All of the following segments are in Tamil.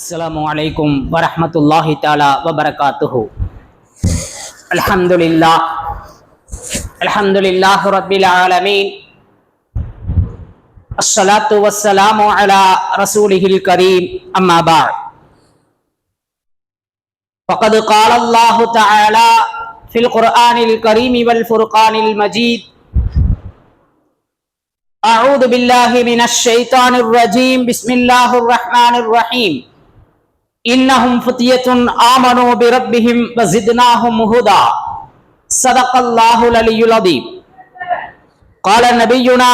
السلام عليكم ورحمة الله تعالى وبركاته. الحمد لله رب العالمين. الصلاة والسلام على رسوله الكريم. أما بعد، فقد قال الله تعالى في القرآن الكريم والفرقان المجيد: أعوذ بالله من الشيطان الرجيم. بسم الله الرحمن الرحيم. إنهم فتية آمنوا بربهم وزدناهم هدى. صدق الله العلي العظيم. قال نبينا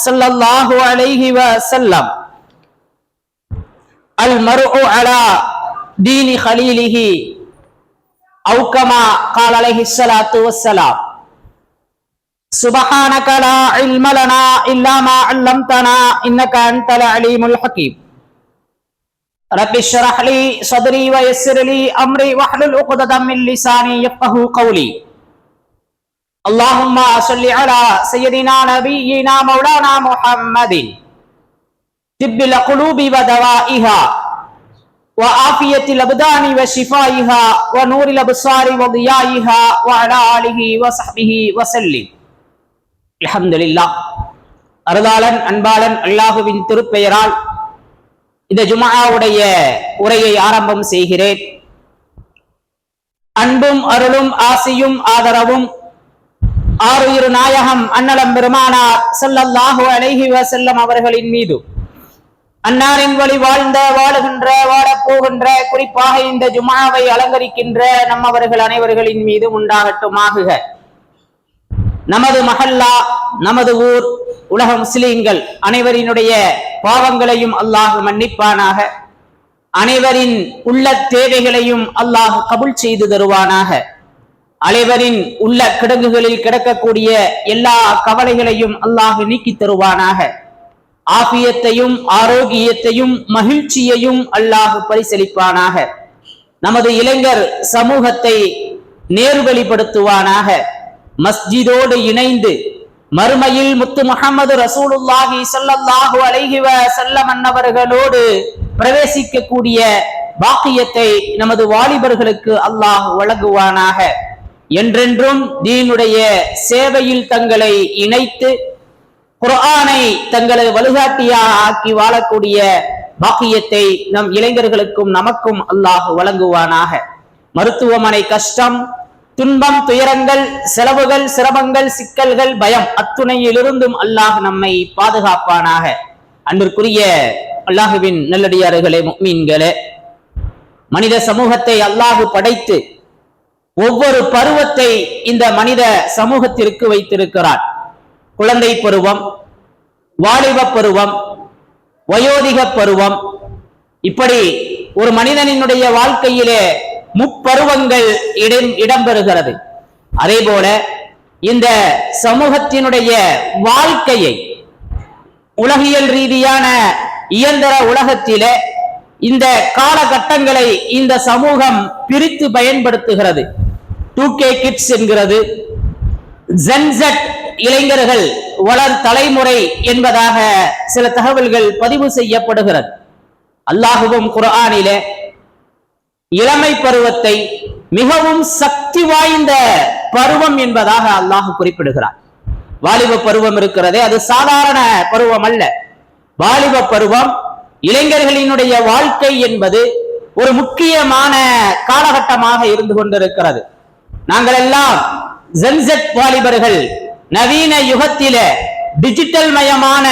صلى الله عليه وسلم: المرء على دين خليله، أو كما قال عليه الصلاة والسلام. سبحانك لا علم لنا إلا ما علمتنا إنك أنت العليم الحكيم. رب اشرح لي صدري ويسر لي أمري واحلل عقدة من لساني يفقهوا قولي. اللهم صل على سيدنا نبينا مولانا محمد طب القلوب ودوائها وعافية الأبدان وشفائها ونور الأبصار وضيائها وعلى آله وصحبه وسلم. அல்ஹம்துலில்லாஹ். அருளாளன் அன்பாளன் அல்லாஹுவின் திருப்பெயரால் இந்த ஜும்ஆவுடைய உரையை ஆரம்பம் செய்கிறேன். அன்பும் அருளும் ஆசியும் ஆதரவும் ஆருயிர் நாயகம் அன்னலம் பெருமானார் ஸல்லல்லாஹு அலைஹி வஸல்லம் அவர்களின் மீது, அன்னாரின் வழி வாழ்ந்த வாழுகின்ற வாழப்போகின்ற குறிப்பாக இந்த ஜும்ஆவை அலங்கரிக்கின்ற நம்மவர்கள் அனைவர்களின் மீது உண்டாகட்டுமாகுக. நமது மஹல்லா, நமது ஊர், உலக முஸ்லிம்கள் அனைவரினுடைய பாவங்களையும் அல்லாஹ் மன்னிப்பானாக. அனைவரின் உள்ள தேவைகளையும் அல்லாஹ் கபூல் செய்து தருவானாக. அனைவரின் உள்ள கிடங்குகளில் கிடக்கக்கூடிய எல்லா கவலைகளையும் அல்லாஹ் நீக்கி தருவானாக. ஆபியத்தையும் ஆரோக்கியத்தையும் மகிழ்ச்சியையும் அல்லாஹ் பரிசளிப்பானாக. நமது இளைஞர் சமூகத்தை நேர்வழிப்படுத்துவானாக. மஸ்ஜிதோடு இணைந்து மறுமையில் முத்து முஹம்மது ரசூலுல்லாஹி ஸல்லல்லாஹு அலைஹி வஸல்லம் அன்னவர்களோடு பிரவேசிக்கக்கூடிய பாக்கியத்தை நமது வாலிபர்களுக்கு அல்லாஹ் வழங்குவானாக. என்றென்றும் தீனுடைய சேவையில் தங்களை இணைத்து குர்ஆனை தங்களது வழிகாட்டியாக ஆக்கி வாழக்கூடிய பாக்கியத்தை நம் இளைஞர்களுக்கும் நமக்கும் அல்லாஹ் வழங்குவானாக. மருத்துவமனை கஷ்டம், துன்பம், துயரங்கள், செலவுகள், சிரமங்கள், சிக்கல்கள், பயம் அத்துணையிலிருந்தும் அல்லாஹ் நம்மை பாதுகாப்பானாக. அன்பிற்குரிய அல்லாஹுவின் நல்லடியார்களே, முஃமின்களே, மனித சமூகத்தை அல்லாஹ் படைத்து ஒவ்வொரு பருவத்தை இந்த மனித சமூகத்திற்கு வைத்திருக்கிறார். குழந்தை பருவம், வாலிப பருவம், வயோதிக பருவம், இப்படி ஒரு மனிதனினுடைய வாழ்க்கையிலே முப்பருவங்கள் இடம்பெறுகிறது. அதே போல இந்த சமூகத்தினுடைய வாழ்க்கையை உலகியல் ரீதியான இயந்திர உலகத்திலே இந்த காலகட்டங்களை இந்த சமூகம் பிரித்து பயன்படுத்துகிறது. 2K கிட்ஸ் என்கிறது, ஜென்செட் இளைஞர்கள் வளர் தலைமுறை என்பதாக சில தகவல்கள் பதிவு செய்யப்படுகிறது. அல்லாஹுவும் குர்ஆனிலே இளமை பருவத்தை மிகவும் சக்தி வாய்ந்த பருவம் என்பதாக அல்லாஹ் குறிப்பிடுகிறார். வாலிப பருவம் இருக்கிறதே, அது சாதாரண பருவம் அல்ல. வாலிப பருவம் இளைஞர்களினுடைய வாழ்க்கை என்பது ஒரு முக்கியமான காலகட்டமாக இருந்து கொண்டிருக்கிறது. நாங்கள் எல்லாம் ஜென்செட் வாலிபர்கள், நவீன யுகத்திலே டிஜிட்டல் மயமான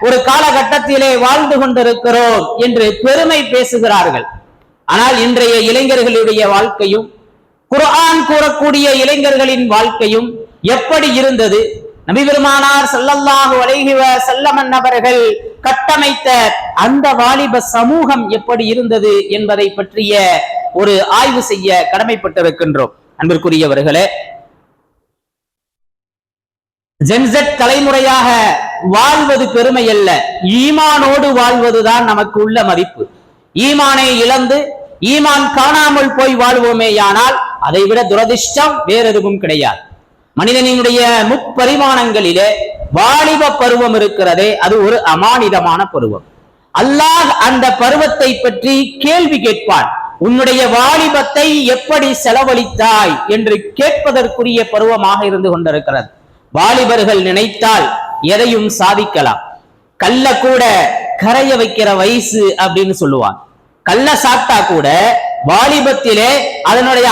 ஒரு காலகட்டத்திலே வாழ்ந்து கொண்டிருக்கிறோம் என்று பெருமை பேசுகிறார்கள். ஆனால் இன்றைய இளைஞர்களுடைய வாழ்க்கையும் குர்ஆன் கூறக்கூடிய இளைஞர்களின் வாழ்க்கையும் எப்படி இருந்தது, நபி பெருமானார் ஸல்லல்லாஹு அலைஹி வஸல்லம் அவர்கள் கட்டமைத்த அந்த வாலிப சமூகம் எப்படி இருந்தது என்பதை பற்றிய ஒரு ஆய்வு செய்ய கடமைப்பட்டிருக்கின்றோம். அன்பிற்குரியவர்களே, ஜென்செட் தலைமுறையாக வாழ்வது பெருமை அல்ல, ஈமானோடு வாழ்வதுதான் நமக்கு உள்ள மதிப்பு. ஈமானை இழந்து ஈமான் காணாமல் போய் வாழ்வோமேயானால் அதை விட துரதிர்ஷ்டம் வேறெதுவும் கிடையாது. மனிதனினுடைய முப்பரிமாணங்களிலே வாலிப பருவம் இருக்கிறதே, அது ஒரு அமானிதமான பருவம். அல்லாஹ் அந்த பருவத்தை பற்றி கேள்வி கேட்பான். உன்னுடைய வாலிபத்தை எப்படி செலவழித்தாய் என்று கேட்பதற்குரிய பருவமாக இருந்து கொண்டிருக்கிறது. வாலிபர்கள் நினைத்தால் எதையும் சாதிக்கலாம். கல்ல கூட கரைய வைக்கிற வயசு அப்படின்னு சொல்லுவான். கல்ல சாப்பிட்டா கூட வாலிபத்திலே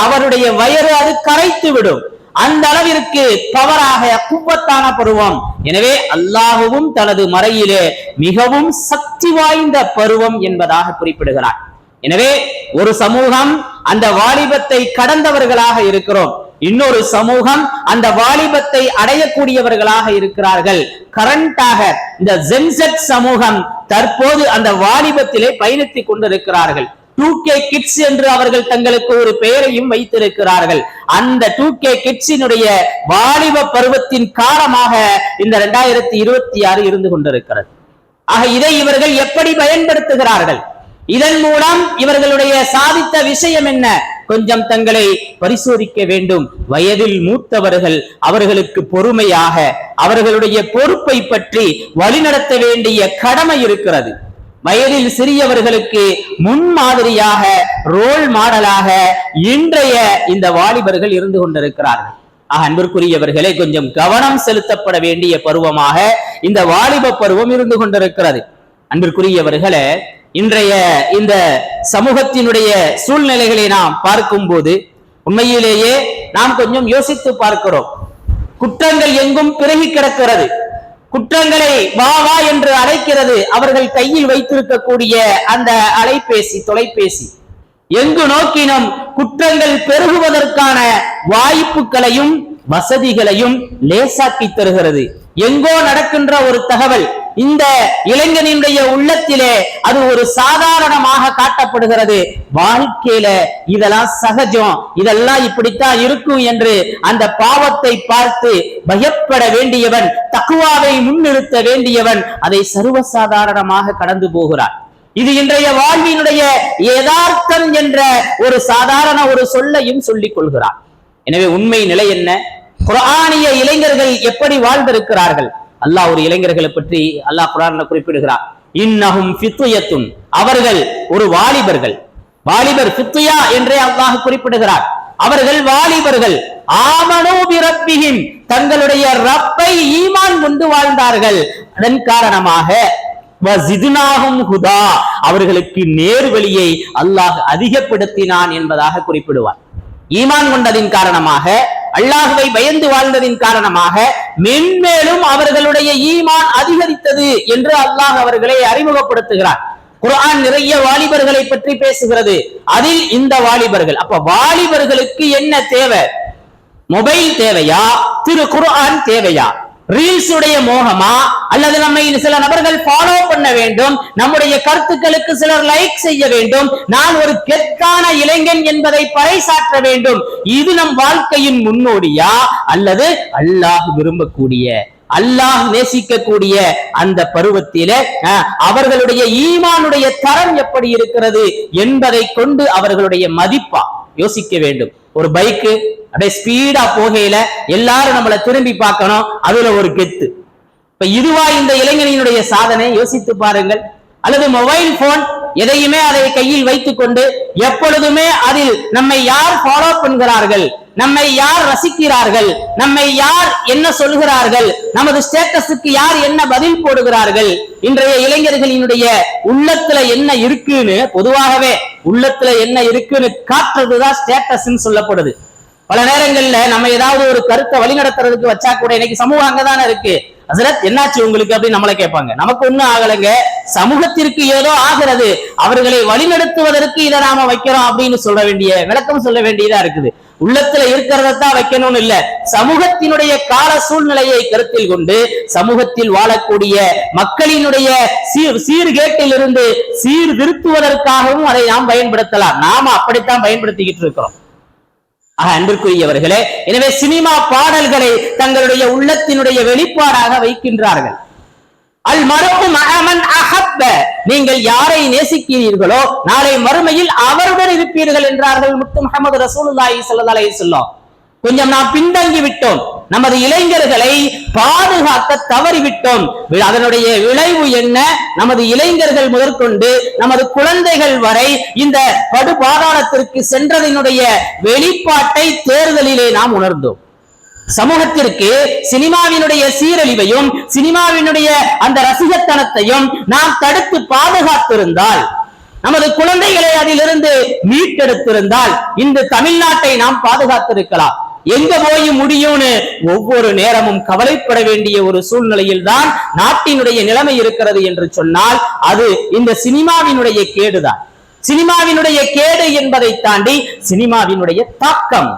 அவருடைய வயிறு அது கரைத்து விடும். அந்த அளவிற்கு பவராக குவத்தான பருவம். எனவே அல்லாஹ்வும் தனது மறையிலே மிகவும் சக்தி வாய்ந்த பருவம் என்பதாக குறிப்பிடுகிறார். எனவே ஒரு சமூகம் அந்த வாலிபத்தை கடந்தவர்களாக இருக்கிறோம், இன்னொரு சமூகம் அந்த வாலிபத்தை அடையக்கூடியவர்களாக இருக்கிறார்கள். கரண்டாக இந்த ஜென்செட் சமூகம் தற்போது அந்த வாலிபத்திலே பயணித்துக் கொண்டிருக்கிறார்கள். 2K கிட்ஸ் என்று அவர்கள் தங்களுக்கு ஒரு பெயரையும் வைத்திருக்கிறார்கள். அந்த 2K கிட்ஸினுடைய வாலிப பருவத்தின் காலமாக இந்த 2026 இருந்து கொண்டிருக்கிறது. ஆக இதை இவர்கள் எப்படி பயன்படுத்துகிறார்கள்? இதன் மூலம் இவர்களுடைய சாதித்த விஷயம் என்ன? கொஞ்சம் தங்களை பரிசோதிக்க வேண்டும். வயதில் மூத்தவர்கள் அவர்களுக்கு பொறுமையாக அவர்களுடைய பொறுப்பை பற்றி வழிநடத்த வேண்டிய கடமை இருக்கிறது. வயதில் சிறியவர்களுக்கு முன்மாதிரியாக ரோல் மாடலாக இன்றைய இந்த வாலிபர்கள் இருந்து கொண்டிருக்கிறார்கள். அன்பிற்குரியவர்களே, கொஞ்சம் கவனம் செலுத்தப்பட வேண்டிய பருவமாக இந்த வாலிப பருவம் இருந்து கொண்டிருக்கிறது. அன்பிற்குரியவர்களே, இன்றைய இந்த சமூகத்தினுடைய சூழ்நிலைகளை நாம் பார்க்கும் போது உண்மையிலேயே நாம் கொஞ்சம் யோசித்து பார்க்கிறோம். குற்றங்கள் எங்கும் பிறகி கிடக்கிறது. குற்றங்களை வா வா என்று அழைக்கிறது அவர்கள் கையில் வைத்திருக்கக்கூடிய அந்த அலைபேசி, தொலைபேசி. எங்கு நோக்கினும் குற்றங்கள் பெருகுவதற்கான வாய்ப்புகளையும் வசதிகளையும் லேசாக்கி தருகிறது. எங்கோ நடக்கின்ற ஒரு தகவல் இந்த இளைஞனுடைய உள்ளத்திலே அது ஒரு சாதாரணமாக காட்டப்படுகிறது. வாழ்க்கையில இதெல்லாம் சகஜம், இதெல்லாம் இப்படித்தான் இருக்கும் என்று அந்த பாவத்தை பார்த்து பயப்பட வேண்டியவன், தக்குவாவை முன்னிறுத்த வேண்டியவன் அதை சர்வசாதாரணமாக கடந்து போகிறார். இது இன்றைய வாழ்வினுடைய யதார்த்தம் என்ற ஒரு சாதாரண ஒரு சொல்லையும் சொல்லிக் கொள்கிறார். எனவே உண்மை நிலை என்ன? குர்ஆனிய இளைஞர்கள் எப்படி வாழ்ந்திருக்கிறார்கள்? அல்லாஹ் ஒரு இளைஞர்களை பற்றி அல்லாஹ் குர்ஆன்ல குறிப்பிடுகிறார். இன்னஹும் ஃபித்யத்துன், அவர்கள் ஒரு வாலிபர்கள். வாலிபர் ஃபித்யா என்றே அல்லாஹ் குறிப்பிடுகிறார். அவர்கள் வாலிபர்கள். ஆமனூ பிரப்பிஹிம், தங்களுடைய ரப்பை ஈமான் கொண்டு வாழ்ந்தார்கள். அதன் காரணமாக வஸித்னாஹும் ஹுதா, அவர்களுக்கு நேர்வழியை அல்லாஹ் அதிகப்படுத்தினான் என்பதாக குறிப்பிடுவார். ஈமான் கொண்டதின் காரணமாக, அல்லாஹ்வை பயந்து வாழ்ந்ததின் காரணமாக மென்மேலும் அவர்களுடைய ஈமான் அதிகரித்தது என்று அல்லாஹ் அவர்களை அறிமுகப்படுத்துகிறார். குர்ஆன் நிறைய வாலிபர்களை பற்றி பேசுகிறது. அதில் இந்த வாலிபர்கள். அப்ப வாலிபர்களுக்கு என்ன தேவை? மொபைல் தேவையா? திரு குர்ஆன் தேவையா? ரீல்ஸ் உடைய மோகமா? அல்லது நம்மை சில நபர்கள் ஃபாலோ பண்ண வேண்டும், நம்முடைய கருத்துக்களுக்கு சிலர் லைக் செய்ய வேண்டும், நான் ஒரு கெத்தான இளைஞன் என்பதை பறைசாற்ற வேண்டும், இது நம் வாழ்க்கையின் முன்னோடியா? அல்லது அல்லாஹ் விரும்பக்கூடிய, அல்லாஹ் நேசிக்கக்கூடிய அந்த பருவத்தில அவர்களுடைய ஈமானுடைய தரம் எப்படி இருக்கிறது என்பதை கொண்டு அவர்களுடைய மதிப்பா யோசிக்க வேண்டும். ஒரு பைக்கு அப்படியே ஸ்பீடா போகையில எல்லாரும் நம்மளை திரும்பி பார்க்கணும், அதுல ஒரு கெத்து. இப்ப இதுவா இந்த இளைஞனினுடைய சாதனை? யோசித்து பாருங்கள். அல்லது மொபைல் போன், எதையுமே அதை கையில் வைத்துக் கொண்டு எப்பொழுதுமே அதில் நம்மை யார் ஃபாலோ பண்ணுகிறார்கள், நம்மை யார் ரசிக்கிறார்கள், நம்மை யார் என்ன சொல்கிறார்கள், நமது ஸ்டேட்டஸுக்கு யார் என்ன பதில் போடுகிறார்கள், இன்றைய இளைஞர்களினுடைய உள்ளத்துல என்ன இருக்குன்னு, பொதுவாகவே உள்ளத்துல என்ன இருக்குன்னு காட்டுறதுதான் ஸ்டேட்டஸ் சொல்லப்படுது. பல நேரங்கள்ல நம்ம ஏதாவது ஒரு கருத்தை வழிநடத்துறதுக்கு வச்சா கூட இன்னைக்கு சமூகம் அங்கதானே இருக்கு, ஹஸ்ரத் என்னாச்சு உங்களுக்கு அப்படின்னு நம்மளை கேட்பாங்க. நமக்கு ஒண்ணும் ஆகலைங்க, சமூகத்திற்கு ஏதோ ஆகிறது, அவர்களை வழிநடத்துவதற்கு இதை நாம வைக்கிறோம் அப்படின்னு சொல்ல வேண்டிய, விளக்கம் சொல்ல வேண்டியதா இருக்குது. உள்ளத்துல இருக்கிறதான் வைக்கணும்னு இல்ல, சமூகத்தினுடைய கால சூழ்நிலையை கருத்தில் கொண்டு சமூகத்தில் வாழக்கூடிய மக்களினுடைய சீர்கேட்டில் இருந்து சீர்திருத்துவதற்காகவும் அதை நாம் பயன்படுத்தலாம். நாம அப்படித்தான் பயன்படுத்திக்கிட்டு இருக்கிறோம். அன்பிற்குரியவர்களே, எனவே சினிமா பாடல்களை தங்களுடைய உள்ளத்தினுடைய வெளிப்பாடாக வைக்கின்றார்கள். அல் மரபு மஅமன் அஹப்ப, நீங்கள் யாரை நேசிக்கிறீர்களோ நாளை மறுமையில் அவருடன் இருப்பீர்கள் என்றார்கள் முத்து முஹம்மது ரசூலுல்லாஹி ஸல்லல்லாஹு அலைஹி வஸல்லம். கொஞ்சம் நாம் பின்தங்கி விட்டோம். நமது இளைஞர்களை பாதுகாக்க தவறிவிட்டோம். அதனுடைய விளைவு என்ன? நமது இளைஞர்கள் முதற்கொண்டு நமது குழந்தைகள் வரை இந்த படுபாதாளத்திற்கு சென்றதனுடைய வெளிப்பாட்டை தேர்தலிலே நாம் உணர்ந்தோம். சமூகத்திற்கு சினிமாவினுடைய சீரழிவையும் சினிமாவினுடைய அந்த ரசிகத்தனத்தையும் நாம் தடுத்து பாதுகாத்திருந்தால், நமது குழந்தைகளை அதிலிருந்து மீட்டெடுத்திருந்தால் இந்த தமிழ்நாட்டை நாம் பாதுகாத்திருக்கலாம். எங்க போய் முடியும்னு ஒவ்வொரு நேரமும் கவலைப்பட வேண்டிய ஒரு சூழ்நிலையில் தான் நாட்டினுடைய நிலைமை இருக்கிறது என்று சொன்னால் அது இந்த சினிமாவினுடைய கேடுதான். சினிமாவினுடைய கேடு என்பதை தாண்டி சினிமாவினுடைய தாக்கம்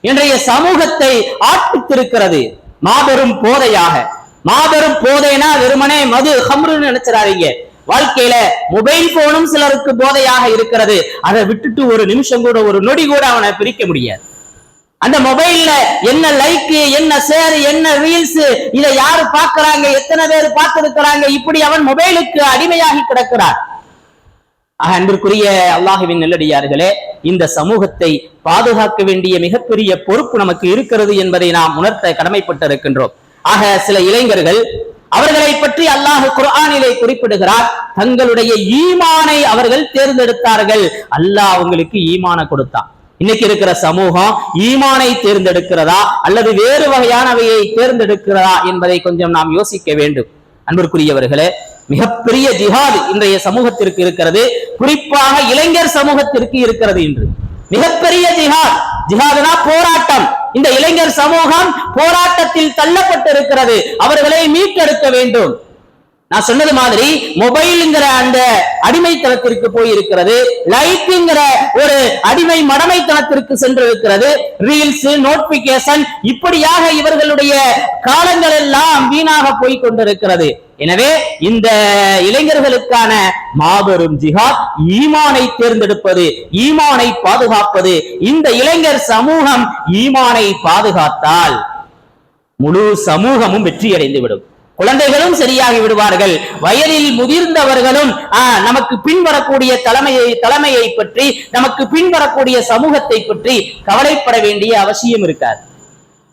இன்றைய சமூகத்தை ஆட்பித்திருக்கிறது. மாபெரும் போதையாக, மாபெரும் போதைனா வெறுமனே மது ஹம்ருன்னு நினைச்சிடாதீங்க. வாழ்க்கையில மொபைல் போனும் சிலருக்கு போதையாக இருக்கிறது. அதை விட்டுட்டு ஒரு நிமிஷம் கூட, ஒரு நொடி கூட அவனை பிரிக்க முடியாது. அந்த மொபைல்ல என்ன லைக், என்ன ஷேர், என்ன ரீல்ஸ், இதை யாரு பார்க்கறாங்க, எத்தனை பேர் பார்த்திருக்கிறாங்க, இப்படி அவன் மொபைலுக்கு அடிமையாகி கிடக்கிறான். அன்பிற்குரிய அல்லாஹ்வின் நல்லடியார்களே, இந்த சமூகத்தை பாதுகாக்க வேண்டிய மிகப்பெரிய பொறுப்பு நமக்கு இருக்கிறது என்பதை நாம் உணர்த்த கடமைப்பட்டிருக்கின்றோம். ஆக சில இளைஞர்கள், அவர்களை பற்றி அல்லாஹ் குர்ஆனிலே குறிப்பிடுகிறார், தங்களுடைய ஈமானை அவர்கள் தேர்ந்தெடுத்தார்கள். அல்லாஹ் அவங்களுக்கு ஈமானை கொடுத்தான். இன்னைக்கு இருக்கிற சமூகம் ஈமானை தேர்ந்தெடுக்கிறதா அல்லது வேறு வகையானவையை தேர்ந்தெடுக்கிறதா என்பதை கொஞ்சம் நாம் யோசிக்க வேண்டும். அன்பிற்குரியவர்களே, மிகப்பெரிய ஜிஹாத் இன்றைய சமூகத்திற்கு இருக்கிறது, குறிப்பாக இளைஞர் சமூகத்திற்கு இருக்கிறது. இன்று மிகப்பெரிய ஜிஹாத், ஜிஹாத்னா போராட்டம். இந்த இளைஞர் சமூகம் போராட்டத்தில் தள்ளப்பட்டிருக்கிறது. அவர்களை மீட்டெடுக்க வேண்டும். நான் சொன்னது மாதிரி மொபைல்ங்கிற அந்த அடிமைத்தனத்திற்கு போயிருக்கிறது, லைக்குங்கிற ஒரு அடிமை மடமைத்தனத்திற்கு சென்றிருக்கிறது, ரீல்ஸ், நோட்டிபிகேஷன், இப்படியாக இவர்களுடைய காலங்கள் எல்லாம் வீணாக போய் கொண்டிருக்கிறது. எனவே இந்த இளைஞர்களுக்கான மாபெரும் ஜிஹாத் ஈமானை தேர்ந்தெடுப்பது, ஈமானை பாதுகாப்பது. இந்த இளைஞர் சமூகம் ஈமானை பாதுகாத்தால் முழு சமூகமும் வெற்றி அடைந்துவிடும். குழந்தைகளும் சரியாகி விடுவார்கள். வயதில் முதிர்ந்தவர்களும் நமக்கு பின்வரக்கூடிய தலைமையை பற்றி, நமக்கு பின்வரக்கூடிய சமூகத்தை பற்றி கவலைப்பட வேண்டிய அவசியம் இருக்காது.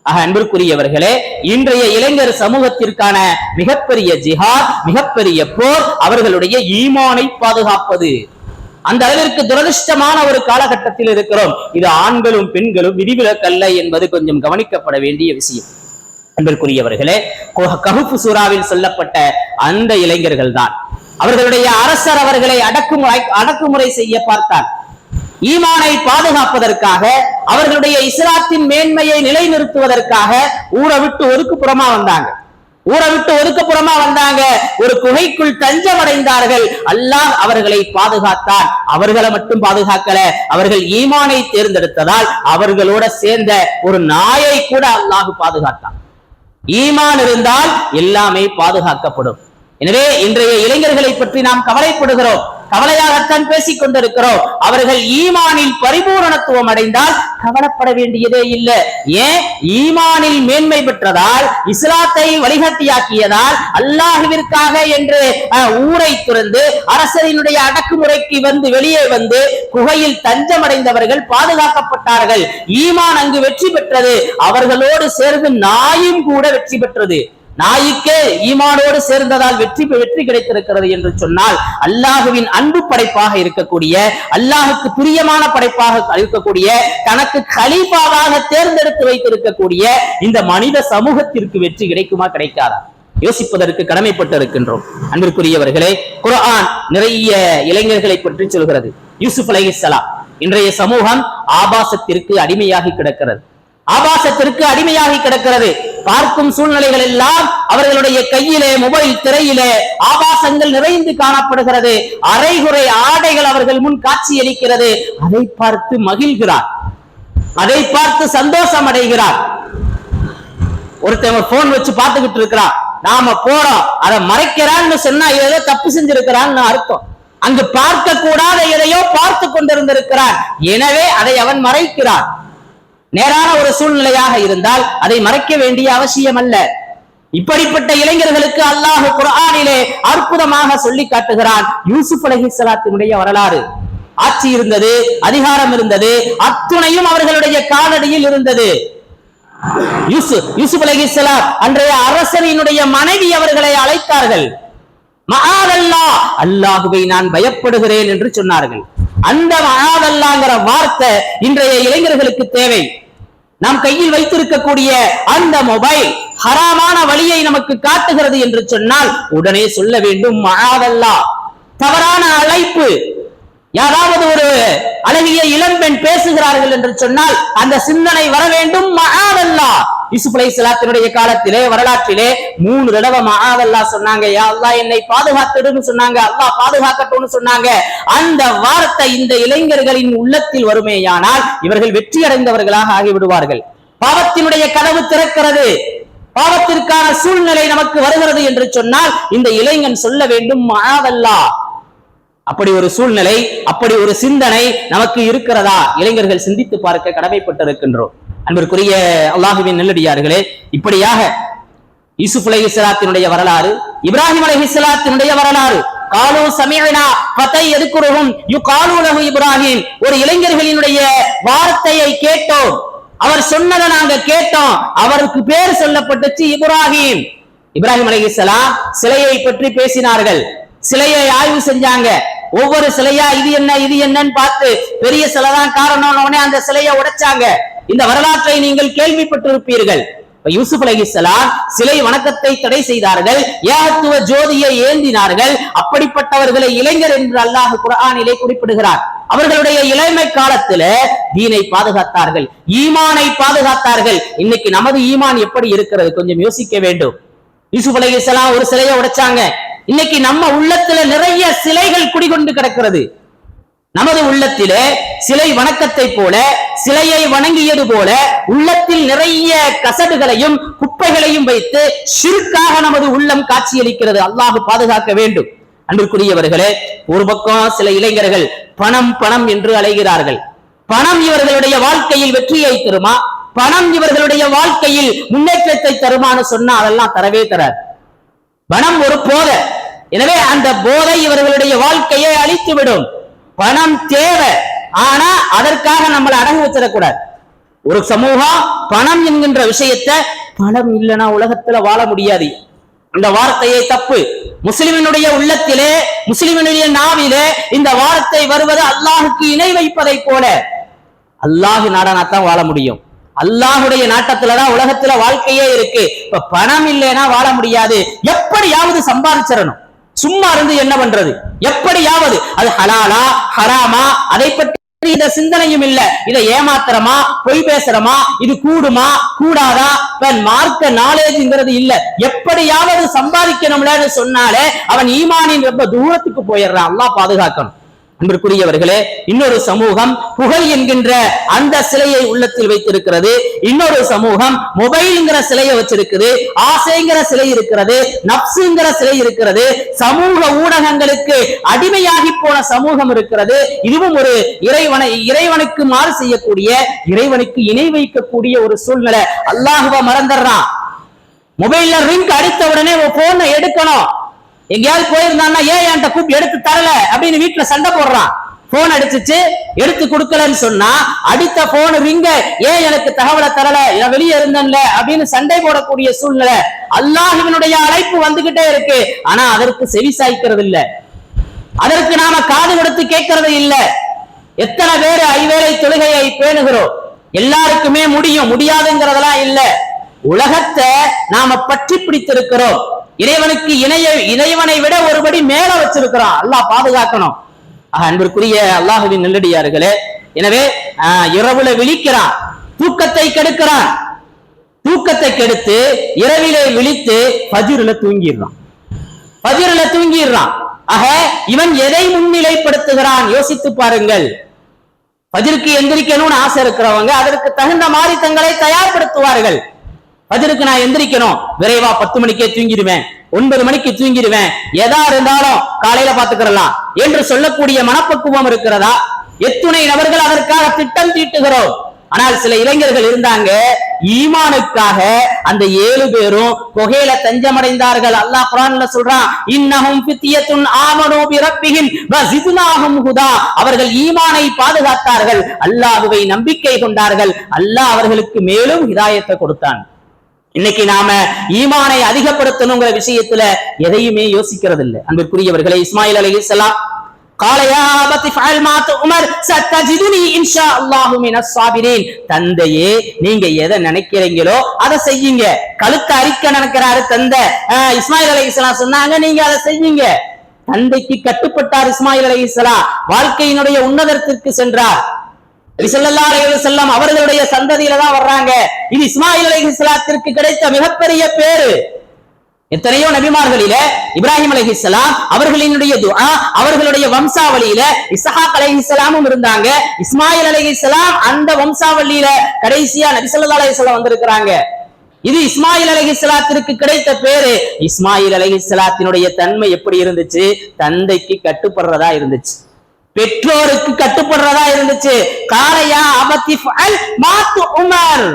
அன்பிற்குரியவர்களே, இன்றைய இளைஞர் சமூகத்திற்கான மிகப்பெரிய ஜிஹாத், மிகப்பெரிய போர் அவர்களுடைய ஈமானை பாதுகாப்பது. அந்த அளவிற்கு துரதிருஷ்டமான ஒரு காலகட்டத்தில் இருக்கிறோம். இது ஆண்களும் பெண்களும் விதிவிலக்கல்ல என்பது கொஞ்சம் கவனிக்கப்பட வேண்டிய விஷயம். அன்பிற்குரியவர்களே, கஹ்ஃப் சூராவில் சொல்லப்பட்ட அந்த இளைஞர்கள் தான். அவர்களுடைய அரசர் அவர்களை அடக்குமுறை செய்ய பார்த்தார். ஈமானை பாதுகாப்பதற்காக, அவர்களுடைய இஸ்லாத்தின் மேன்மையை நிலைநிறுத்துவதற்காக ஊரை விட்டு ஒதுக்குப்புறமா வந்தாங்க. ஒரு குகைக்குள் தஞ்சமடைந்தார்கள். அல்லாஹ் அவர்களை பாதுகாத்தான். அவர்களை மட்டும் பாதுகாக்கல, அவர்கள் ஈமானை தேர்ந்தெடுத்ததால் அவர்களோட சேர்ந்த ஒரு நாயை கூட அல்லாஹ் பாதுகாத்தான். ஈமான் இருந்தால் எல்லாமே பாதுகாக்கப்படும். எனவே இன்றைய இளைஞர்களை பற்றி நாம் கவலைப்படுகிறோம், கவலையாகத்தான் பேசிக் கொண்டிருக்கிறோம். அவர்கள் ஈமானில் பரிபூரணத்துவம் அடைந்தால் கவலைப்பட வேண்டியதே இல்லை. ஏன்? ஈமானில் மேன்மை பெற்றதால், இஸ்லாத்தை வழிகாட்டியாக்கியதால், அல்லாஹ்விற்காக என்று ஊரை துறந்து அரசரினுடைய அடக்குமுறைக்கு வெளியே வந்து குகையில் தஞ்சமடைந்தவர்கள் பாதுகாக்கப்பட்டார்கள். ஈமான் அங்கு வெற்றி பெற்றது. அவர்களோடு சேர்ந்து நாயும் கூட வெற்றி பெற்றது. நாய்க்கே ஈமானோடு சேர்ந்ததால் வெற்றி கிடைத்திருக்கிறது என்று சொன்னால், அல்லாஹுவின் அன்பு படைப்பாக இருக்கக்கூடிய, அல்லாஹுக்கு பிரியமான படைப்பாக இருக்கக்கூடிய, தனக்கு கலீஃபாவாக தேர்ந்தெடுத்து வைத்திருக்கக்கூடிய இந்த மனித சமூகத்திற்கு வெற்றி கிடைக்குமா, கிடைக்காதா? யோசிப்பதற்கு கடமைப்பட்டு இருக்கின்றோம். அன்பிற்குரியவர்களே, குர்ஆன் நிறைய இளைஞர்களை பற்றி சொல்கிறது. யூசுப் அலைஹிஸ்ஸலாம், இன்றைய சமூகம் ஆபாசத்திற்கு அடிமையாகி கிடக்கிறது. பார்க்கும் சூழ்நிலைகள் எல்லாம் அவர்களுடைய கையிலே, மொபைல் திரையிலே ஆபாசங்கள் நிறைந்து காணப்படுகிறது. அரைகுறை ஆடைகள் அவர்கள் முன் காட்சியளிக்கிறது. அதை பார்த்து மகிழ்கிறார், அதை பார்த்து சந்தோஷம் அடைகிறார். ஒருத்தவங்க போன் வச்சு பார்த்துக்கிட்டு இருக்கிறான், நாம போறோம், அதை மறைக்கிறான்னு சொன்னா ஏதோ தப்பு செஞ்சிருக்கிறான்னு அர்த்தம். அங்கு பார்க்க கூடாத எதையோ பார்த்து கொண்டிருந்திருக்கிறான். எனவே அதை அவன் மறைக்கிறான். நேரான ஒரு சூழ்நிலையாக இருந்தால் அதை மறைக்க வேண்டிய அவசியம் அல்ல. இப்படிப்பட்ட இளைஞர்களுக்கு அல்லாஹ் குர்ஆனிலே அற்புதமாக சொல்லி காட்டுகிறான். யூசுப் அலைஹிஸ்ஸலாத்தினுடைய வரலாறு. ஆட்சி இருந்தது, அதிகாரம் இருந்தது, அத்துணையும் அவர்களுடைய காலடியில் இருந்தது. யூசுப் அலைஹிஸ்ஸலாம் அன்றைய அரசரினுடைய மனைவி அவர்களை அழைத்தார்கள். மஆதல்லாஹ், அல்லாஹுவை நான் பயப்படுகிறேன் என்று சொன்னார்கள். அந்த மஆதல்லாஹ்ங்கற வார்த்தை இன்றைய இளைஞர்களுக்கு தேவை. நாம் கையில் வைத்திருக்கக்கூடிய அந்த மொபைல் ஹராமான வழியை நமக்கு காட்டுகிறது என்று சொன்னால் உடனே சொல்ல வேண்டும் மஆதல்லாஹ். தவறான அழைப்பு, யாராவது ஒரு அழகிய இளம்பெண் பேசுகிறார்கள் என்று சொன்னால் அந்த சிந்தனை வர வேண்டும் மஆதல்லாஹ். யூசுப் அலைஹிஸ்ஸலாத்தினுடைய காலத்திலே வரலாற்றிலே 3 தடவை மஆதல்லாஹ் சொன்னாங்க. யா அல்லாஹ் என்னை பாதுகாத்துடுன்னு சொன்னாங்க, அல்லாஹ் பாதுகாக்கட்டும்னு சொன்னாங்க. அந்த வார்த்தை இந்த இளைஞர்களின் உள்ளத்தில் வருமேயானால் இவர்கள் வெற்றி அடைந்தவர்களாக ஆகிவிடுவார்கள். பாவத்தினுடைய கதவு திறக்கிறது, பாவத்திற்கான சூழ்நிலை நமக்கு வருகிறது என்று சொன்னால் இந்த இளைஞன் சொல்ல வேண்டும் மஆதல்லாஹ். அப்படி ஒரு சூழ்நிலை, அப்படி ஒரு சிந்தனை நமக்கு இருக்கிறதா? இளைஞர்கள் சிந்தித்து பார்க்க கடமைப்பட்டிருக்கின்றோம். அன்பிற்குரிய அல்லாஹுவின் நல்லடியார்களே, இப்படியாக யூசுப் அலைஹிஸ்ஸலாத்தினுடைய வரலாறு, இப்ராஹிம் அலைஹிஸ்ஸலாத்தினுடைய வரலாறு, காலு சமீஅனா ஃபதை யذكرهم யுகாலு லஹு இப்ராஹிம், ஒரு இளைஞர்களினுடைய வார்த்தையை கேட்டோம், அவர் சொன்னதை நாங்க கேட்டோம், அவருக்கு பேர் சொல்லப்பட்டுச்சு இப்ராஹிம். இப்ராஹிம் அலைஹிஸ்ஸலாம் சிலையை பற்றி பேசினார்கள், சிலையை ஆய்வு செஞ்சாங்க. ஒவ்வொரு சிலையா இது என்ன இது என்னன்னு பார்த்து பெரிய சிலைதான் காரணம், அந்த சிலையை உடைச்சாங்க. இந்த வரலாற்றை நீங்கள் கேள்விப்பட்டிருப்பீர்கள். யூசுப் அலைஹிஸ்ஸலாம் சிலை வணக்கத்தை தடை செய்தார்கள், ஏகத்துவ ஜோதியை ஏந்தினார்கள். அப்படிப்பட்டவர்களை இளைஞர் என்று அல்லாஹ் குர்ஆனிலே குறிப்பிடுகிறார். அவர்களுடைய இளமை காலத்துல தீனை பாதுகாத்தார்கள், ஈமானை பாதுகாத்தார்கள். இன்னைக்கு நமது ஈமான் எப்படி இருக்கிறது கொஞ்சம் யோசிக்க வேண்டும். யூசுப் அலைஹிஸ்ஸலாம் ஒரு சிலையை உடைச்சாங்க. இன்னைக்கு நம்ம உள்ளத்துல நிறைய சிலைகள் குடிகொண்டு கிடக்கிறது. நமது உள்ளத்திலே சிலை வணக்கத்தை போல, சிலையை வணங்கியது போல உள்ளத்தில் நிறைய கசடுகளையும் குப்பைகளையும் வைத்து ஷிர்காக நமது உள்ளம் காட்சியளிக்கிறது. அல்லாஹ் பாதுகாக்க வேண்டும். அன்பிற்குரியவர்களே, ஒரு பக்கம் சில இளைஞர்கள் பணம் பணம் என்று அலைகிறார்கள். பணம் இவர்களுடைய வாழ்க்கையில் வெற்றியை தருமா, பணம் இவர்களுடைய வாழ்க்கையில் முன்னேற்றத்தை தருமான்னு சொன்னா அதெல்லாம் தரவே தராது. பணம் ஒரு போதை, எனவே அந்த போதை இவர்களுடைய வாழ்க்கையை அழித்துவிடும். பணம் தேவை, ஆனா அதற்காக நம்மளை அடங்கு வச்சிடக்கூடாது. ஒரு சமூகம் பணம் என்கின்ற விஷயத்தை, பணம் இல்லைன்னா உலகத்துல வாழ முடியாது, இந்த வார்த்தையை தப்பு. முஸ்லிமினுடைய உள்ளத்திலே, முஸ்லிமினுடைய நாவிலே இந்த வார்த்தை வருவது அல்லாஹுக்கு இணை வைப்பதை போல. அல்லாஹு நாடானாத்தான் வாழ முடியும், அல்லாஹுடைய நாட்டத்துலதான் உலகத்துல வாழ்க்கையே இருக்கு. இப்ப பணம் இல்லைன்னா வாழ முடியாது. எப்படியாவது சம்பாதிச்சிடணும், சும்மா இருந்து என்ன பண்றது, எப்படியாவது அது ஹலாலா ஹராமா அதை பற்றி இந்த சிந்தனையும் இல்ல. இதை ஏமாத்திரமா, பொய் பேசுறமா, இது கூடுமா கூடாதா, மார்க்க நாலேஜ்ங்கிறது இல்ல. எப்படியாவது சம்பாதிக்கணும்லன்னு சொன்னாலே அவன் ஈமானின் ரொம்ப தூரத்துக்கு போயிடுறான். அல்லாஹ் பாதுகாக்கணும். அன்பிற்குரியவர்களே, இன்னொரு சமூகம் புகழ் என்கின்ற அந்த சிலையை உள்ளத்தில் வைத்திருக்கிறது. இன்னொரு சமூகம் மொபைல்ங்கிற சிலையை வச்சிருக்குது, ஆசைங்கிற சிலை இருக்கிறது, நப்சுங்கிற சிலை இருக்கிறது, சமூக ஊடகங்களுக்கு அடிமையாகி போன சமூகம் இருக்கிறது. இதுவும் ஒரு இறைவனுக்கு மாறு செய்யக்கூடிய, இறைவனுக்கு இணை வைக்கக்கூடிய ஒரு சூழ்நிலை. அல்லாஹ்வை மறந்துடுறான். மொபைல்ல ரிங் அடித்த உடனே போனை எடுக்கணும். எங்கேயாவது போயிருந்தான்னா ஏன் என்கிட்ட கூப்பிட்டு எடுத்து தரல அப்படின்னு வீட்டுல சண்டை போடுறான். போன் அடிச்சுச்சு, எடுத்து கொடுக்கலன்னு சொன்னா அடித்த போன் ரிங்க ஏன் எனக்கு தகவலை தரல, நான் வெளியே இருந்தேன்ல அப்படின்னு சண்டை போடக்கூடிய சூழ்நிலை. அல்லாஹ்வினுடைய அழைப்பு வந்துகிட்டே இருக்கு, ஆனா அதற்கு செவி சாய்க்கிறது இல்ல, அதற்கு நாம காது கொடுத்து கேட்கறது இல்ல. எத்தனை பேர் ஐவேளை தொழுகையை பேணுகிறோம், எல்லாருக்குமே முடியும், முடியாதுங்கிறதெல்லாம் இல்ல. உலகத்தை நாம பற்றி பிடித்திருக்கிறோம், இறைவனுக்கு இறைவனை விட ஒருபடி மேல வச்சிருக்கிறான். அல்லாஹ் பாதுகாக்கணும். அன்பிற்குரிய அல்லாஹுவின் நல்லடியார்களே, எனவே இரவுல விழிக்கிறான், தூக்கத்தை கெடுக்கிறான், தூக்கத்தை கெடுத்து இரவிலே விழித்து ஃபஜ்ர்ல தூங்கிடுறான். ஆக இவன் எதை முன்னிலைப்படுத்துகிறான் யோசித்து பாருங்கள். ஃபஜ்ருக்கு எந்திரிக்கணும்னு ஆசை இருக்கிறவங்க அதற்கு தகுந்த மாதிரி தங்களை தயார்படுத்துவார்கள். ஃபஜ்ருக்கு நான் எந்திரிக்கணும், விரைவா 10 மணிக்கே தூங்கிடுவேன், 9 மணிக்கு தூங்கிடுவேன், எதா இருந்தாலும் காலையில பாத்துக்கிறலாம் என்று சொல்லக்கூடிய மனப்பக்குவம் இருக்கிறதா? எத்துணை நபர்கள் அதற்காக திட்டம் தீட்டுகிறோம். ஆனால் சில இளைஞர்கள் இருந்தாங்க, ஈமானுக்காக அந்த 7 பேரும் குகையில தஞ்சமடைந்தார்கள். அல்லாஹ் குர்ஆன்ல சொல்றான், இன்னஹும் ஃபித்யத்துன் ஆமனூ பிரப்பிஹிம் வஸித்னாஹும் ஹுதா. அவர்கள் ஈமானை பாதுகாத்தார்கள், அல்லாஹ்வை நம்பிக்கை கொண்டார்கள், அல்லாஹ் அவர்களுக்கு மேலும் ஹிதாயத்தை கொடுத்தான். இன்னைக்கு நாம ஈமானை அதிகப்படுத்தணுங்கிற விஷயத்துல எதையுமே யோசிக்கிறது இல்லை. அன்பிற்குரியவர்களே, இஸ்மாயில் அலைஹிஸ்ஸலாம் தந்தையே, நீங்க எதை நினைக்கிறீங்களோ அதை செய்யுங்க. கழுத்தை அரிக்க நினைக்கிறாரு தந்தை. இஸ்மாயில் அலைஹிஸ்ஸலாம் சொன்னாங்க, நீங்க அதை செய்யுங்க. தந்தைக்கு கட்டுப்பட்டார் இஸ்மாயில் அலைஹிஸ்ஸலாம். வாழ்க்கையினுடைய உன்னதத்திற்கு சென்றார். ஸல்லல்லாஹு அலைஹி வஸல்லம் அவர்களுடைய சந்ததியில தான் வர்றாங்க. இது இஸ்மாயில் அலைஹிஸ்ஸலாத்திற்கு கிடைத்த மிகப்பெரிய பேரு. எத்தனையோ நபிமார்களில இப்ராஹிம் அலைஹிஸ்ஸலாம் அவர்களினுடைய துஆ, அவர்களுடைய வம்சாவளியில இஸ்ஹாக் அலைஹிஸ்ஸலாமும் இருந்தாங்க. இஸ்மாயில் அலைஹிஸ்ஸலாம் அந்த வம்சாவளியில கடைசியா நபி ஸல்லல்லாஹு அலைஹி வஸல்லம் வந்திருக்கிறாங்க. இது இஸ்மாயில் அலைஹிஸ்ஸலாத்திற்கு கிடைத்த பேரு. இஸ்மாயில் அலைஹிஸ்ஸலாத்தினுடைய தன்மை எப்படி இருந்துச்சு? தந்தைக்கு கட்டுப்படுறதா இருந்துச்சு, பெற்றோருக்கு கட்டுப்படுறதா இருந்துச்சு. காலையா அபத்தி ஃபஅல் மாத்து உமர்,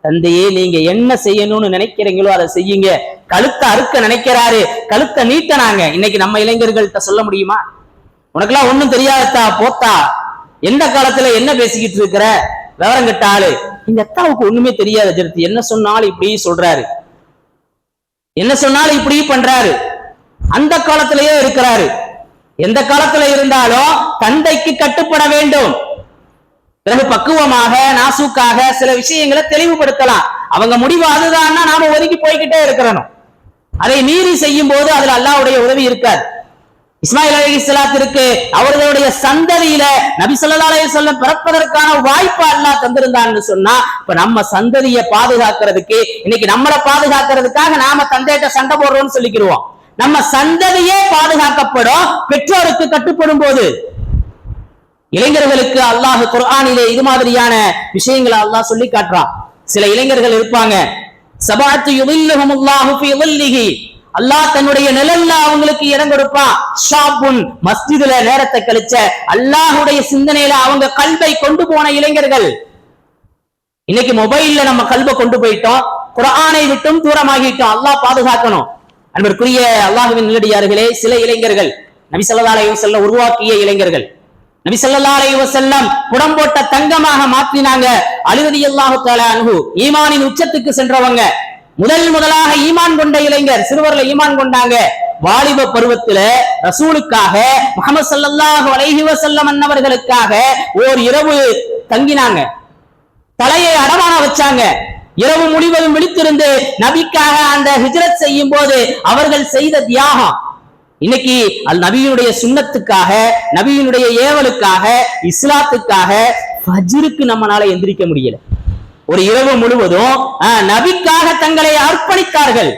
தந்தையே நீங்க என்ன செய்யணும்னு நினைக்கிறீங்களோ அதை செய்யுங்க. கழுத்தை அறுக்க நினைக்கிறாரு, கழுத்தை நீட்டனாங்க. இன்னைக்கு நம்ம இளைஞர்கள்ட்ட சொல்ல முடியுமா? உனக்கெல்லாம் ஒண்ணும் தெரியாதா, போத்தா, எந்த காலத்துல என்ன பேசிக்கிட்டு இருக்கிற, விவரம் கெட்ட ஆளு. இந்த அத்தாவுக்கு ஒண்ணுமே தெரியாது ஜெர்த்தி, என்ன சொன்னாலும் இப்படி சொல்றாரு, என்ன சொன்னாலும் இப்படி பண்றாரு. அந்த காலத்திலேயே இருக்கிறாரு. எந்த காலத்துல இருந்தாலும் தந்தைக்கு கட்டுப்பட வேண்டும். பிறகு பக்குவமாக நாசூக்காக சில விஷயங்களை தெளிவுபடுத்தலாம். அவங்க முடிவு அதுதான், நாம ஒதுக்கி போய்கிட்டே இருக்கிறோம். அதை மீறி செய்யும் போது அதுல அல்லாஹ்வுடைய உதவி இருக்காது. இஸ்மாயில் அலைஹிஸ்ஸலாத்திற்கு அவர்களுடைய சந்ததியில நபி ஸல்லல்லாஹு அலைஹி வஸல்லம் பிறப்பதற்கான வாய்ப்பு அல்லாஹ் தந்திருந்தான்னு சொன்னா, இப்ப நம்ம சந்ததியை பாதுகாக்கிறதுக்கு, இன்னைக்கு நம்மளை பாதுகாக்கிறதுக்காக நாம தந்தையிட்ட சண்டை போடுறோம்னு சொல்லிக்கிடுவோம். நம்ம சந்ததியே பாதுகாக்கப்படும் பெற்றோருக்கு கட்டுப்படும் போது. இளைஞர்களுக்கு அல்லாஹ் குர்ஆனிலே இது மாதிரியான விஷயங்களை அல்லாஹ் சொல்லி காட்டுறான். சில இளைஞர்கள் இருப்பாங்க, சபஅத்து யுதில்லுஹுமுல்லாஹு ஃபீ ظில்லிஹி, அல்லாஹ் தன்னுடைய நிழல்ல அவங்களுக்கு இடம் கொடுப்பான். ஷாபுன், மஸ்ஜிதுல நேரத்தை கழிச்ச, அல்லாஹ்வுடைய சிந்தனையில அவங்க கல்வை கொண்டு போன இளைஞர்கள். இன்னைக்கு மொபைல்ல நம்ம கல்வை கொண்டு போயிட்டோம், குர்ஆனை விட்டும் தூரமாகிட்டோம். அல்லாஹ் பாதுகாக்கணும். அன்பிற்குரிய அல்லாஹ்வின் நல்லடியார்களே, சில இளைஞர்கள் நபி ஸல்லல்லாஹு அலைஹி வஸல்லம் உருவாக்கிய இளைஞர்கள், நபி ஸல்லல்லாஹு அலைஹி வஸல்லம் புடம் போட்ட தங்கமாக மாற்றினாங்க. அலி ரலியல்லாஹு தஆலா அன்ஹு ஈமானின் உச்சத்துக்கு சென்றவங்க, முதலாக ஈமான் கொண்ட இளைஞர், சிறுவர்ல ஈமான் கொண்டாங்க. வாலிப பருவத்துல ரசூலுக்காக, முஹம்மது ஸல்லல்லாஹு அலைஹி வஸல்லம் அன்னவர்களுக்காக ஓர் இரவு தங்கினாங்க, தலையை அடமான வச்சாங்க. இரவு முழுவதும் விழித்திருந்து நபிக்காக அந்த ஹிஜ்ரத் செய்யும் போது அவர்கள் செய்த தியாகம். இன்னைக்கு நபியினுடைய சுன்னத்துக்காக, நபியினுடைய ஏவலுக்காக, இஸ்லாத்துக்காக ஃபஜ்ருக்கு நம்மளால எந்திரிக்க முடியல. ஒரு இரவு முழுவதும் நபிக்காக தங்களை அர்ப்பணித்தார்கள்.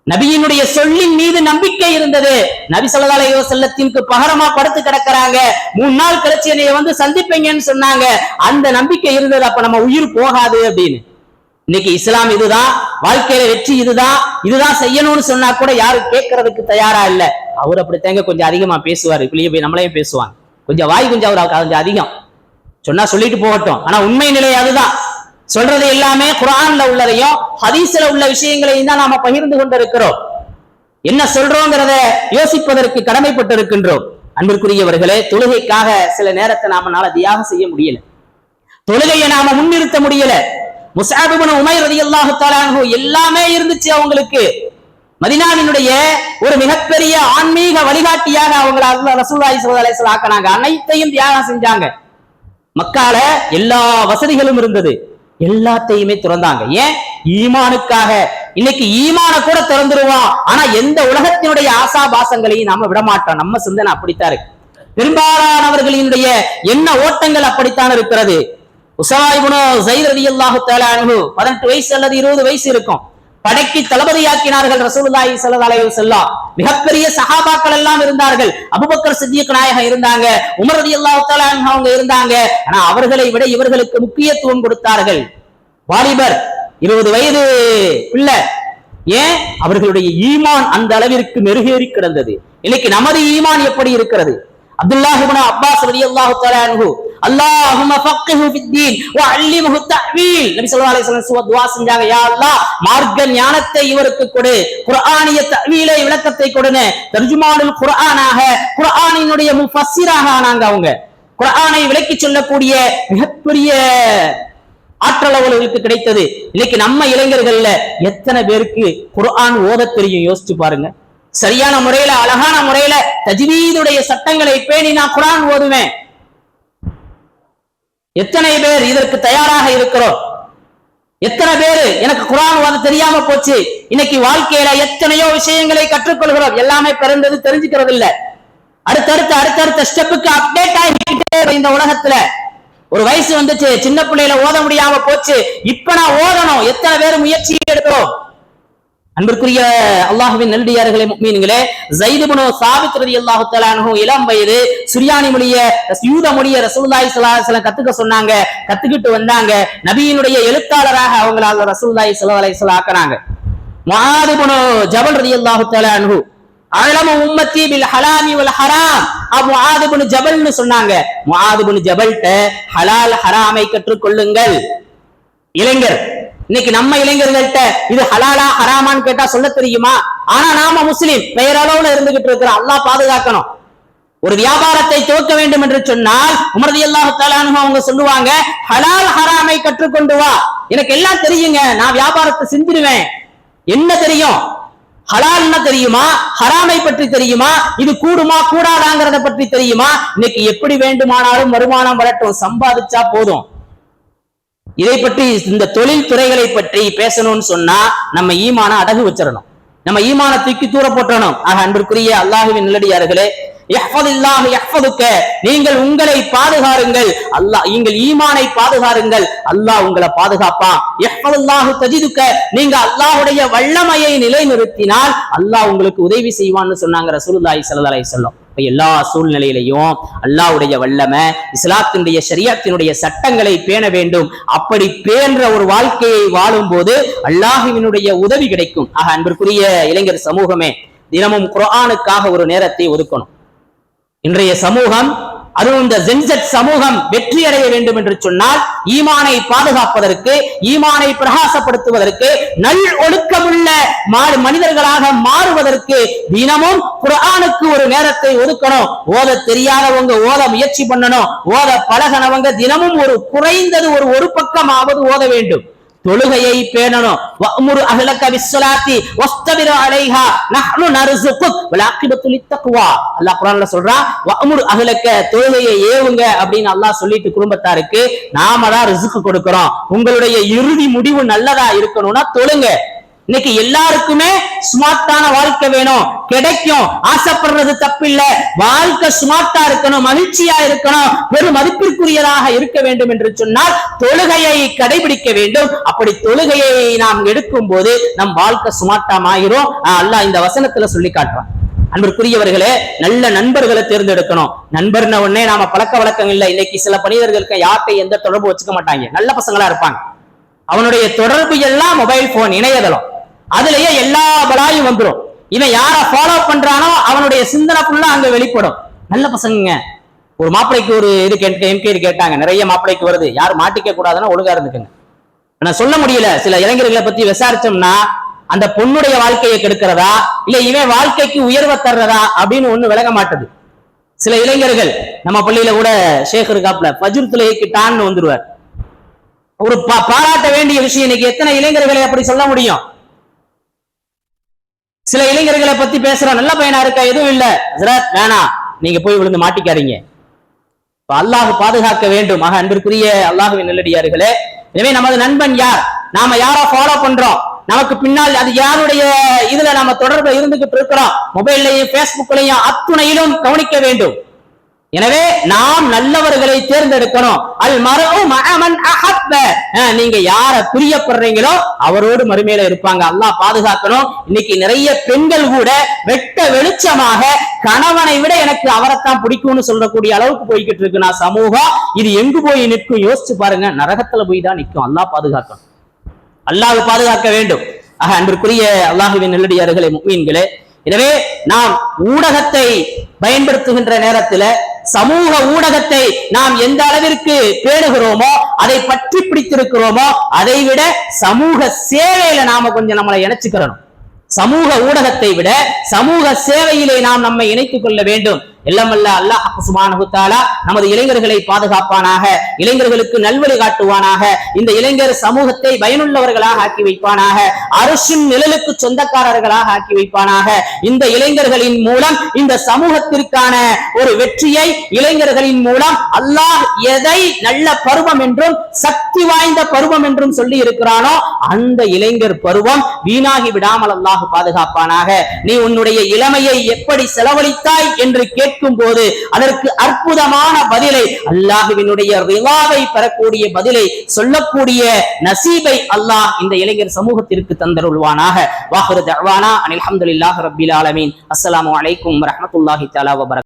நபியினுடைய சொல்லின் மீது நம்பிக்கை இருந்தது. நபி ஸல்லல்லாஹு அலைஹி வஸல்லத்திற்கு பகரமா படுத்து கிடக்குறாங்க. 3 நாள் கழிச்சு என்னைய வந்து சந்திப்பீங்கன்னு சொன்னாங்க. அந்த நம்பிக்கை இருந்தது. அப்ப நம்ம உயிர் போகாது அப்படின்னு. இன்னைக்கு இஸ்லாம் இதுதான், வாழ்க்கையில வெற்றி இதுதான், இதுதான் செய்யணும்னு சொன்னா கூட யாரும் கேட்கறதுக்கு தயாரா இல்ல. அவர் அப்படி தேங்க கொஞ்சம் அதிகமா பேசுவாரு, வெளியே போய் நம்மளையும் பேசுவாங்க. கொஞ்சம் வாய் கொஞ்சம் அவர் கொஞ்சம் அதிகம் சொன்னா சொல்லிட்டு போகட்டும். ஆனா உண்மை நிலை அதுதான். சொல்றது எல்லாமே குர்ஆன்ல உள்ளதையும் ஹதீஸ்ல உள்ள விஷயங்களையும் தான் நாம பகிர்ந்து கொண்டிருக்கிறோம். என்ன சொல்றோங்கிறத யோசிப்பதற்கு கடமைப்பட்டு இருக்கின்றோம். அன்பிற்குரியவர்களே, தொழுகைக்காக சில நேரத்தை நாம தியாகம் செய்ய முடியல, தொழுகையை நாம முன்னிறுத்த முடியல. முஸ்அப் இப்னு உமைர் ரலியல்லாஹு தஆலா அன்ஹு எல்லாமே இருந்துச்சு அவங்களுக்கு. மதீனாவினுடைய ஒரு மிகப்பெரிய ஆன்மீக வழிகாட்டியாக அவங்களை ரசூலுல்லாஹி ஸல்லல்லாஹு அலைஹி வஸல்லம் ஆக்குனாங்க. அனைத்தையும் தியாகம் செஞ்சாங்க. மக்கால எல்லா வசதிகளும் இருந்தது, எல்லாத்தையுமே திறந்தாங்க. ஏன்? ஈமானுக்காக. இன்னைக்கு ஈமான கூட திறந்துருவோம், ஆனா எந்த உலகத்தினுடைய ஆசாபாசங்களையும் நாம விடமாட்டோம். நம்ம சிந்தனை அப்படித்தான் இருக்கு. பெரும்பாலானவர்களினுடைய எண்ண ஓட்டங்கள் அப்படித்தான் இருக்கிறது. உஸாமா இப்னு ஸைத் ரலியல்லாஹு தஆலா அன்ஹு 18 வயசு அல்லது 20 வயசு இருக்கும். படைக்கு தளபதியாக்கினார்கள் ரசூலுல்லாஹி ஸல்லல்லாஹு அலைஹி வஸல்லம். மிகப்பெரிய சஹாபாக்கள் எல்லாம் இருந்தார்கள். அபூபக்கர் சித்திக் நாயகம் இருந்தாங்க, உமர் ரலியல்லாஹு தஆலா அன்ஹு அவங்க இருந்தாங்க. ஆனா அவர்களை விட இவர்களுக்கு முக்கியத்துவம் கொடுத்தார்கள். வாலிபர், 20 வயது பிள்ளை. ஏன்? அவர்களுடைய ஈமான் அந்த அளவிற்கு மெருகேறி கிடந்தது. இன்னைக்கு நமது ஈமான் எப்படி இருக்கிறது? அப்துல்லாஹ் இப்னு அப்பாஸ் ரலியல்லாஹு தஆலா அன்ஹு அல்லாஹும்ம ஃபக்கிஹு ஃபித்தீன் வஅல்லிம்ஹு தஅவீல். நபி ஸல்லல்லாஹு அலைஹி வஸல்லம் துஆ செஞ்சாங்க, யா அல்லாஹ் மார்க்க ஞானத்தை இவருக்கு கொடு, குர்ஆனிய தஅவீலை விளக்கத்தை கொடுன்னு. தர்ஜுமானுல் குர்ஆனாக, குர்ஆனினுடைய முஃபஸ்ஸிராக ஆனாங்க அவங்க. குர்ஆனை விளக்கி சொல்லக்கூடிய மிகப்பெரிய ஆற்றல் அவர்களுக்கு கிடைத்தது. இன்னைக்கு நம்ம இளைஞர்கள்ல எத்தனை பேருக்கு குர்ஆன் ஓத தெரியும் யோசிச்சு பாருங்க. சரியான முறையில, அழகான முறையில தஜ்வீதுடைய சட்டங்களை பேணி நான் குர்ஆன் ஓதுவேன். எத்தனை பேர் இதற்கு தயாராக இருக்கிறோம்? எத்தனை பேர் எனக்கு குர்ஆன் ஓத தெரியாம போச்சு? இன்னைக்கு வாழ்க்கையில எத்தனையோ விஷயங்களை கற்றுக்கொள்கிறோம், எல்லாமே பிறந்தது தெரிஞ்சுக்கிறது இல்ல. அடுத்தடுத்த ஸ்டெப்புக்கு அப்டேட் ஆகிக்கிட்டே இந்த உலகத்துல. ஒரு வயசு வந்துச்சு, சின்ன பிள்ளையில ஓத முடியாம போச்சு, இப்ப நான் ஓதணும். எத்தனை பேர் முயற்சி எடுக்கிறோம்? அன்பிற்குரிய அல்லாஹ்வின் நல்லடியார்களே, முஃமின்களே, ஸைத் இப்னு சாபித் ரலியல்லாஹு தஆலா அன்ஹு இளம் வயது சுரியானி மொழிய, யூத மொழிய ரசூலுல்லாஹி ஸல்லல்லாஹு அலைஹி வஸல்லம் கத்துக்க சொன்னாங்க. கத்துக்கிட்டு வந்தாங்க. நபியினுடைய எழுத்தாளராக அவங்களால ரசூலுல்லாஹி ஸல்லல்லாஹு அலைஹி வஸல்லம் ஆக்குனாங்க. முஆத் இப்னு ஜபல் ரலியல்லாஹு தஆலா அன்ஹு அலமு உம்மத்தி பில் ஹலாலி வல் ஹராம், முஆத் இப்னு ஜபல்னு சொன்னாங்க. முஆத் இப்னு ஜபல்ட்ட ஹலால் ஹராமை கற்றுக்கொள்ளுங்கள். இளைஞர், இன்னைக்கு நம்ம இளைஞர்கள்ட்ட இது ஹலாலா ஹராமான்னு கேட்டா சொல்ல தெரியுமா? ஆனா நாம முஸ்லிம் பெயரளவுல இருந்துகிட்டு இருக்கிறோம். அல்லாஹ் பாதுகாக்கணும். ஒரு வியாபாரத்தை துவக்க வேண்டும் என்று சொன்னால் உமர் ரலியல்லாஹு தஆலா அன்ஹு அவங்க சொல்லுவாங்க, ஹலால் ஹராமை கற்றுக்கொண்டு வா. எனக்கு எல்லாம் தெரியுங்க, நான் வியாபாரத்தை செஞ்சிருவேன். என்ன தெரியும்? ஹலால்னா தெரியுமா? ஹராமை பற்றி தெரியுமா? இது கூடுமா கூடாதாங்கிறத பற்றி தெரியுமா? இன்னைக்கு எப்படி வேண்டுமானாலும் வருமானம் வரட்டும், சம்பாதிச்சா போதும். இதை பற்றி, இந்த தொழில் துறைகளை பற்றி பேசணும்னு சொன்னா நம்ம ஈமான அடகு வச்சிடணும், நம்ம ஈமான தூக்கி தூர போட்டணும். ஆக அன்பிற்குரிய அல்லாஹ்வின் நல்லடியார்களே, யஹ்ஃபதுல்லாஹு யஹ்ஃபதுக, நீங்கள் உங்களை பாதுகாருங்கள், அல்லாஹ் நீங்கள் ஈமானை பாதுகாருங்கள், அல்லாஹ் உங்களை பாதுகாப்பான். யஹ்ஃபதுல்லாஹு தஜிதுக, நீங்க அல்லாஹ்வுடைய வல்லமையை நிலைநிறுத்தினால் அல்லாஹ் உங்களுக்கு உதவி செய்வான்னு சொன்னாங்க ரசூலுல்லாஹி ஸல்லல்லாஹு அலைஹி வஸல்லம். எல்லா சூழ்நிலையிலையும் அல்லாஹ்வுடைய வல்லமை, இஸ்லாத்தினுடைய ஷரியத்தினுடைய சட்டங்களை பேண வேண்டும். அப்படி பேன்ற ஒரு வாழ்க்கையை வாழும் போது அல்லாஹ்வினுடைய உதவி கிடைக்கும். ஆக அன்பிற்குரிய இளைஞர் சமூகமே, தினமும் குர்ஆனுக்காக ஒரு நேரத்தை ஒதுக்கணும். இன்றைய சமூகம், அதுவும் இந்த ஜென்செட் சமூகம் வெற்றி அடைய வேண்டும் என்று சொன்னால் ஈமானை பாதுகாப்பதற்கு, ஈமானை பிரகாசப்படுத்துவதற்கு, நல் ஒழுக்கமுள்ள மனிதர்களாக மாறுவதற்கு தினமும் குர்ஆனுக்கு ஒரு நேரத்தை ஒதுக்கணும். ஓத தெரியாதவங்க ஓத முயற்சி பண்ணணும். ஓத பழகனவங்க தினமும் குறைந்தது ஒரு பக்கமாவது ஓத வேண்டும். தொழுகையை பேணணும். வஅமுரு அஹ்லக பிஸ்ஸலாத்தி வஸ்தபிர் அலைஹா நஹ்னு நர்ஸுகுக் வலாகிபத்து லித்தக்வா. அல்லாஹ் குர்ஆன்ல சொல்றான், வஅமுரு அஹ்லக, தொழுகையை ஏவுங்க அப்படின்னு அல்லாஹ் சொல்லிட்டு குடும்பத்தாருக்கு நாம தான் ரிஸ்க் கொடுக்கிறோம். உங்களுடைய இறுதி முடிவு நல்லதா இருக்கணும்னா தொழுங்க. இன்னைக்கு எல்லாருக்குமே ஸ்மார்ட்டான வாழ்க்கை வேணும், கிடைக்கும், ஆசைப்படுறது தப்பில்ல. வாழ்க்கை ஸ்மார்ட்டா இருக்கணும், மகிழ்ச்சியா இருக்கணும், பெரும் மதிப்பிற்குரியதாக இருக்க வேண்டும் என்று சொன்னால் தொழுகையை கடைபிடிக்க வேண்டும். அப்படி தொழுகையை நாம் எடுக்கும் போது நம் வாழ்க்கை ஸ்மார்ட்டா ஆயிரும். அல்லாஹ் இந்த வசனத்துல சொல்லி காட்டுறான். அன்பிற்குரியவர்களே, நல்ல நண்பர்களை தேர்ந்தெடுக்கணும். நண்பர்ன உடனே நாம பழக்க வழக்கம் இல்லை. இன்னைக்கு சில மனிதர்களுக்கு யார்கிட்ட எந்த தொடர்பு வச்சுக்க மாட்டாங்க, நல்ல பசங்களா இருப்பாங்க. அவனுடைய தொடர்பு எல்லாம் மொபைல் போன், இணையதளம், அதுலயே எல்லா பலாயும் வந்துடும். இவன் யார ஃபாலோ பண்றானோ அவனுடைய சிந்தனை ஃபுல்லா அங்க வெளிப்படும். நல்ல பசங்க. ஒரு மாப்பிளைக்கு ஒரு இது என்கொயரி கேட்டாங்க, நிறைய மாப்பிளைக்கு வருது, யாரும் மாட்டிக்க கூடாதுன்னா ஒழுங்கா இருந்துக்குங்க. நான் சொல்ல முடியல. சில இளைஞர்களை பத்தி விசாரிச்சோம்னா அந்த பொண்ணுடைய வாழ்க்கையை கெடுக்கிறதா இல்ல இவன் வாழ்க்கைக்கு உயர்வை தர்றதா அப்படின்னு ஒண்ணு விளங்க மாட்டது. சில இளைஞர்கள், நம்ம பள்ளியில கூட ஷேக் இருக்காப்ல, ஃபஜ்ர் தொழுகைக்கு டான்னு வந்துருவார். ஒரு பாராட்ட வேண்டிய விஷயம். இன்னைக்கு எத்தனை இளைஞர்களை அப்படி சொல்ல முடியும்? சில இளைஞர்களை பத்தி பேசுறோம், நல்ல பையனா இருக்கா, எதுவும் இல்ல ஹஜ்ரத் வேணாம், நீங்க போய் விழுந்து மாட்டிக்காதீங்க. அல்லாஹ் பாதுகாக்க வேண்டும். ஆக அன்பிற்குரிய அல்லாஹ்வின் நல்லடியார்களே, எனவே நமது நண்பன் யார், நாம யாரோ ஃபாலோ பண்றோம், நமக்கு பின்னால் அது யாருடைய இதுல நாம தொடர்பு இருந்துகிட்டு இருக்கிறோம், மொபைல்லையும் பேஸ்புக்லையும் அத்துணையிலும் கவனிக்க வேண்டும். எனவே நாம் நல்லவர்களை தேர்ந்தெடுக்கணும். அல் மர்உ மஅ மன் அஹப்ப, நீங்க யார பிரியப்படுறீங்களோ அவரோடு மறுமையில இருப்பாங்க. அல்லாஹ் பாதுகாக்கணும். இன்னைக்கு நிறைய பெண்கள் கூட வெட்ட வெளிச்சமாக கணவனை விட எனக்கு அவரைத்தான் பிடிக்கும்னு சொல்லக்கூடிய அளவுக்கு போய்கிட்டு இருக்கு நான் சமூகம். இது எங்கு போய் நிற்கும் யோசிச்சு பாருங்க, நரகத்துல போய் தான் நிற்கும். அல்லாஹ் பாதுகாக்கணும், அல்லாஹ் பாதுகாக்க வேண்டும். ஆக அன்பிற்குரிய அல்லாஹ்வின் நல்லடியார்களே, முஃமின்களே, எனவே நாம் ஊடகத்தை பயன்படுத்துகின்ற நேரத்தில் சமூக ஊடகத்தை நாம் எந்த அளவிற்கு பேணுகிறோமோ, அதை பற்றி பிடித்திருக்கிறோமோ, அதை விட சமூக சேவையில நாம கொஞ்சம் நம்மளை இணைச்சுக்கிறோம். சமூக ஊடகத்தை விட சமூக சேவையிலே நாம் நம்மை இணைத்துக் கொள்ள வேண்டும். எல்லாமல்ல அல்லாஹ் சுப்ஹானஹு வ தஆலா நமது இளைஞர்களை பாதுகாப்பானாக, இளைஞர்களுக்கு நல்வழி காட்டுவானாக, இந்த இளைஞர் சமூகத்தை பயனுள்ளவர்களாக ஆக்கி வைப்பானாக, அர்ஷின் நிழலுக்கு சொந்தக்காரர்களாக ஆக்கி வைப்பானாக. இந்த இளைஞர்களின் மூலம் இந்த சமூகத்திற்கான ஒரு வெற்றியை, இளைஞர்களின் மூலம் அல்லாஹ் எதை நல்ல பருவம் என்றும் சக்தி வாய்ந்த பருவம் என்றும் சொல்லி இருக்கிறானோ அந்த இளைஞர் பருவம் வீணாகி விடாமல் அல்லாஹ் பாதுகாப்பானாக. நீ உன்னுடைய இளமையை எப்படி செலவழித்தாய் என்று கேட்கும் போது அதற்கு அற்புதமான பதிலை, அல்லாஹ்வினுடைய ரிலாவை பெறக்கூடிய பதிலை சொல்லக்கூடிய நசீபை அல்லாஹ் இந்த இளைஞர் சமூகத்திற்கு தந்தருள்வானாக. வாஹிரு தஅவானா அனில் ஹம்துலில்லாஹி ரப்பில் ஆலமீன். அஸ்ஸலாமு அலைக்கும் வரஹ்மத்துல்லாஹி தஆலா வ பரகாத்துஹு.